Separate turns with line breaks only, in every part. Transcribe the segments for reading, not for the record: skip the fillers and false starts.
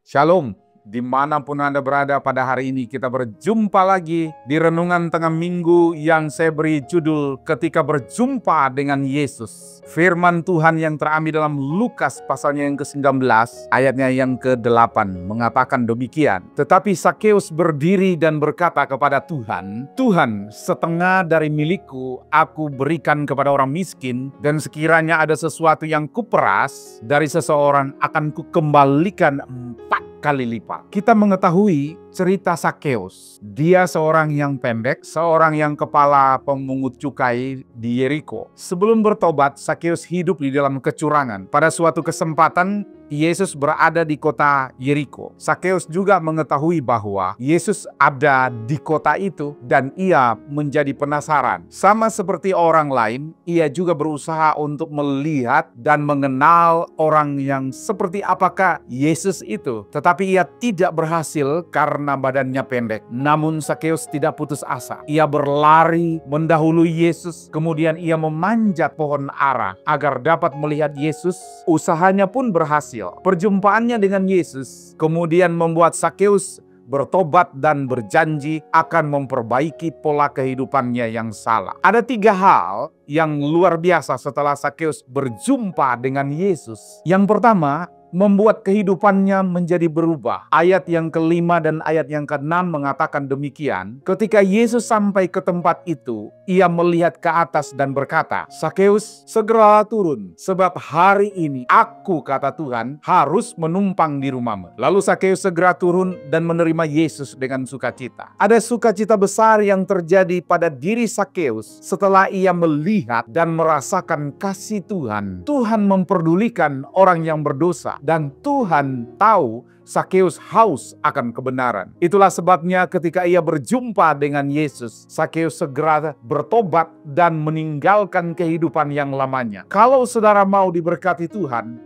Shalom, dimanapun Anda berada pada hari ini kita berjumpa lagi di Renungan Tengah Minggu yang saya beri judul Ketika Berjumpa dengan Yesus. Firman Tuhan yang terambil dalam Lukas pasalnya yang ke-19 ayatnya yang ke-8 mengatakan demikian. Tetapi Sakeus berdiri dan berkata kepada Tuhan, "Tuhan, setengah dari milikku aku berikan kepada orang miskin, dan sekiranya ada sesuatu yang kuperas dari seseorang akan kukembalikan 4 kali lipat." Kita mengetahui cerita Sakeus. Dia seorang yang pendek, seorang yang kepala pemungut cukai di Yeriko. Sebelum bertobat, Sakeus hidup di dalam kecurangan. Pada suatu kesempatan, Yesus berada di kota Yeriko. Sakeus juga mengetahui bahwa Yesus ada di kota itu dan ia menjadi penasaran. Sama seperti orang lain, ia juga berusaha untuk melihat dan mengenal orang yang seperti apakah Yesus itu. Tetapi ia tidak berhasil karena badannya pendek. Namun Sakeus tidak putus asa. Ia berlari mendahului Yesus, kemudian ia memanjat pohon ara agar dapat melihat Yesus. Usahanya pun berhasil. Perjumpaannya dengan Yesus kemudian membuat Sakeus bertobat dan berjanji akan memperbaiki pola kehidupannya yang salah. Ada 3 hal yang luar biasa setelah Sakeus berjumpa dengan Yesus. Yang pertama, membuat kehidupannya menjadi berubah. Ayat yang ke-5 dan ayat yang ke-6 mengatakan demikian. Ketika Yesus sampai ke tempat itu, ia melihat ke atas dan berkata, "Sakeus, segeralah turun, sebab hari ini aku," kata Tuhan, "harus menumpang di rumahmu." Lalu Sakeus segera turun dan menerima Yesus dengan sukacita. Ada sukacita besar yang terjadi pada diri Sakeus setelah ia melihat dan merasakan kasih Tuhan. Tuhan memperdulikan orang yang berdosa. Dan Tuhan tahu Sakeus haus akan kebenaran. Itulah sebabnya ketika ia berjumpa dengan Yesus, Sakeus segera bertobat dan meninggalkan kehidupan yang lamanya. Kalau saudara mau diberkati Tuhan,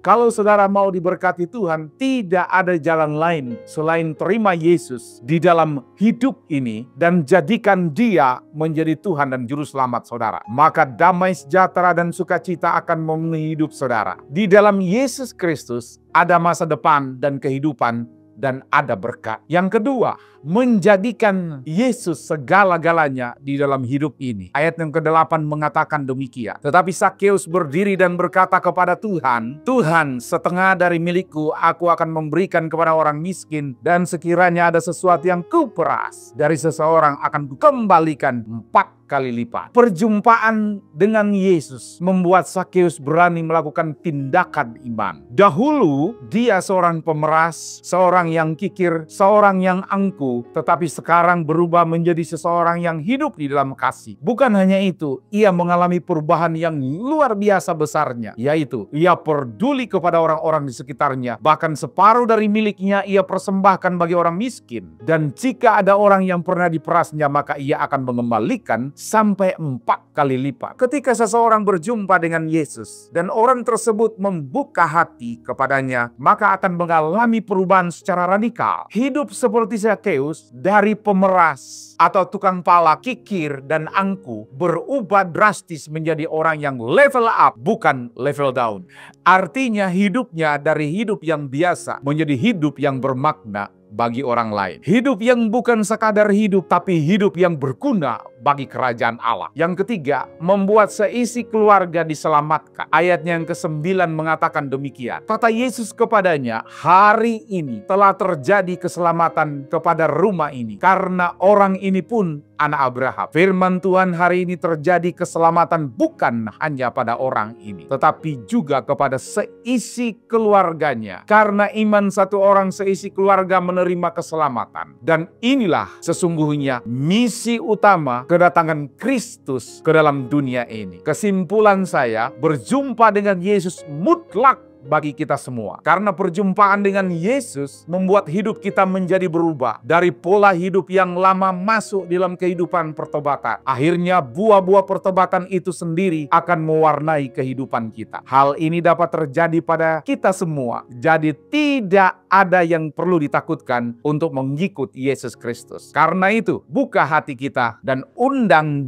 kalau saudara mau diberkati Tuhan, tidak ada jalan lain selain terima Yesus di dalam hidup ini dan jadikan Dia menjadi Tuhan dan Juru Selamat saudara. Maka damai sejahtera dan sukacita akan memenuhi hidup saudara. Di dalam Yesus Kristus ada masa depan dan kehidupan dan ada berkat. Yang kedua, menjadikan Yesus segala-galanya di dalam hidup ini. Ayat yang ke-8 mengatakan demikian. Tetapi Sakeus berdiri dan berkata kepada Tuhan, "Tuhan, setengah dari milikku aku akan memberikan kepada orang miskin, dan sekiranya ada sesuatu yang kuperas dari seseorang akan kukembalikan 4 kali lipat." Perjumpaan dengan Yesus membuat Sakeus berani melakukan tindakan iman. Dahulu dia seorang pemeras, seorang yang kikir, seorang yang angkuh, tetapi sekarang berubah menjadi seseorang yang hidup di dalam kasih. Bukan hanya itu, ia mengalami perubahan yang luar biasa besarnya, yaitu ia peduli kepada orang-orang di sekitarnya. Bahkan separuh dari miliknya ia persembahkan bagi orang miskin. Dan jika ada orang yang pernah diperasnya, maka ia akan mengembalikan sampai 4 kali lipat. Ketika seseorang berjumpa dengan Yesus dan orang tersebut membuka hati kepadanya, maka akan mengalami perubahan secara radikal. Hidup seperti Sakeus, dari pemeras atau tukang pala, kikir dan angkuh, berubah drastis menjadi orang yang level up, bukan level down. Artinya hidupnya dari hidup yang biasa menjadi hidup yang bermakna bagi orang lain. Hidup yang bukan sekadar hidup, tapi hidup yang berguna bagi kerajaan Allah. Yang ketiga, membuat seisi keluarga diselamatkan. Ayatnya yang ke-9 mengatakan demikian. Kata Yesus kepadanya, "Hari ini telah terjadi keselamatan kepada rumah ini, karena orang ini pun anak Abraham." Firman Tuhan hari ini terjadi keselamatan bukan hanya pada orang ini, tetapi juga kepada seisi keluarganya. Karena iman satu orang, seisi keluarga menerima keselamatan. Dan inilah sesungguhnya misi utama kedatangan Kristus ke dalam dunia ini. Kesimpulan saya, berjumpa dengan Yesus mutlak bagi kita semua. Karena perjumpaan dengan Yesus membuat hidup kita menjadi berubah. Dari pola hidup yang lama masuk dalam kehidupan pertobatan. Akhirnya buah-buah pertobatan itu sendiri akan mewarnai kehidupan kita. Hal ini dapat terjadi pada kita semua. Jadi tidak ada yang perlu ditakutkan untuk mengikut Yesus Kristus. Karena itu, buka hati kita dan undang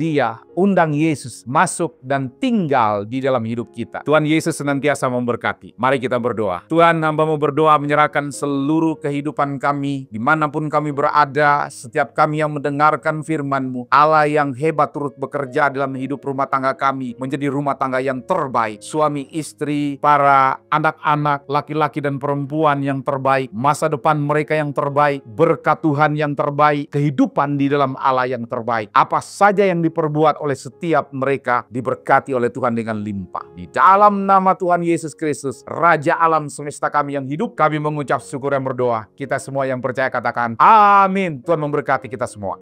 Yesus masuk dan tinggal di dalam hidup kita. Tuhan Yesus senantiasa memberkati. Mari kita berdoa. Tuhan, hamba-Mu berdoa menyerahkan seluruh kehidupan kami, dimanapun kami berada, setiap kami yang mendengarkan firman-Mu. Allah yang hebat turut bekerja dalam hidup rumah tangga kami, menjadi rumah tangga yang terbaik. Suami, istri, para anak-anak, laki-laki dan perempuan yang terbaik, masa depan mereka yang terbaik, berkat Tuhan yang terbaik, kehidupan di dalam Allah yang terbaik. Apa saja yang diperbuat oleh setiap mereka diberkati oleh Tuhan dengan limpah. Di dalam nama Tuhan Yesus Kristus, Raja alam semesta kami yang hidup, kami mengucap syukur dan berdoa. Kita semua yang percaya katakan amin. Tuhan memberkati kita semua.